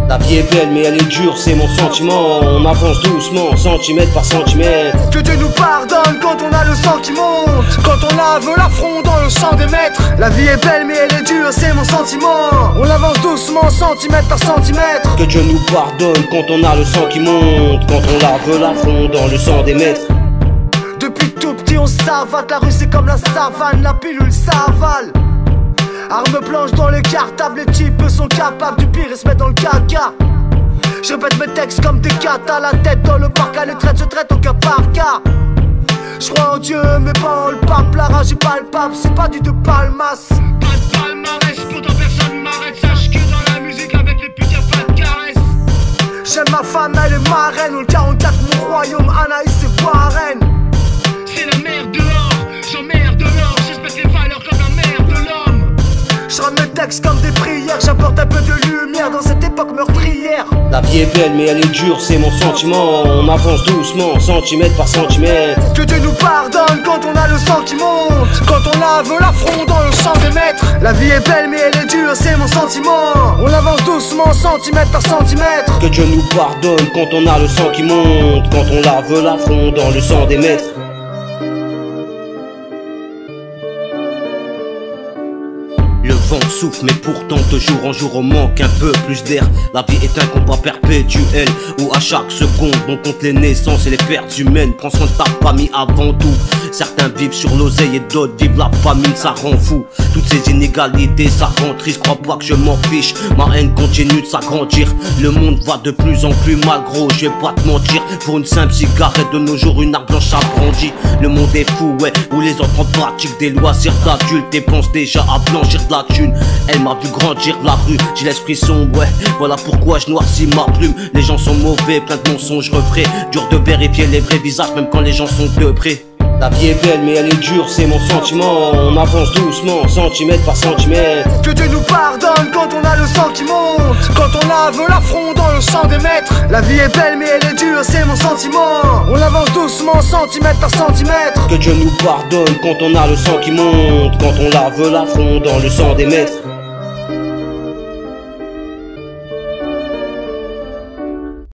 La vie est belle mais elle est dure, c'est mon sentiment. On avance doucement, centimètre par centimètre. Que Dieu nous pardonne quand on a le sang qui monte, quand on lave l'affront dans le sang des maîtres. La vie est belle mais elle est dure, c'est mon sentiment. On avance doucement, centimètre par centimètre. Que Dieu nous pardonne quand on a le sang qui monte, quand on lave l'affront dans le sang des maîtres. Depuis tout petit on savate, la rue c'est comme la savane, la pilule s'avale. Arme blanche dans les cartables, les types sont capables du pire et se mettent dans le caca. Je répète mes textes comme des catas, la tête dans le parc, les traites se traitent au cas par cas. Je crois en Dieu mais pas en le pape, la rage est palpable, c'est pas du de palmas. Pas de palmarès, pourtant personne m'arrête. Sache que dans la musique avec les putes y'a pas de caresse. J'aime ma femme, elle est marraine, au 44 mon royaume, Anaïs c'est Warren. C'est la mer dehors, j'emmerde l'or. J'espèce les valeurs comme la mer de l'homme. Je rame mes textes comme des prières, j'apporte un peu de lumière dans cette époque meurtrière. La vie est belle mais elle est dure, c'est mon sentiment. On avance doucement, centimètre par centimètre. Que Dieu nous pardonne quand on a le sang qui monte, quand on lave l'affront dans le sang des maîtres. La vie est belle mais elle est dure, c'est mon sentiment. On avance doucement, centimètre par centimètre. Que Dieu nous pardonne quand on a le sang qui monte, quand on lave l'affront dans le sang des maîtres. Le vent souffle mais pourtant de jour en jour on manque un peu plus d'air. La vie est un combat perpétuel où à chaque seconde on compte les naissances et les pertes humaines. Prends soin de ta famille avant tout. Certains vivent sur l'oseille et d'autres vivent la famine, ça rend fou. Toutes ces inégalités ça rend triste, crois pas que je m'en fiche. Ma haine continue de s'agrandir. Le monde va de plus en plus mal gros, je vais pas te mentir. Pour une simple cigarette de nos jours une arme blanche agrandie. Le monde est fou ouais, où les enfants pratiquent des loisirs d'adultes et pensent déjà à blanchir de la thune. Elle m'a vu grandir la rue, j'ai l'esprit sombre, ouais. Voilà pourquoi je noircis ma plume. Les gens sont mauvais, plein de mensonges refrais. Dur de vérifier les vrais visages même quand les gens sont de près. La vie est belle mais elle est dure, c'est mon sentiment. On avance doucement, centimètre par centimètre. Que Dieu nous pardonne quand on a le sang qui monte, quand on lave l'affront dans le sang des maîtres. La vie est belle mais elle est dure, c'est mon sentiment. On avance doucement, centimètre par centimètre. Que Dieu nous pardonne quand on a le sang qui monte, quand on lave l'affront dans le sang des maîtres.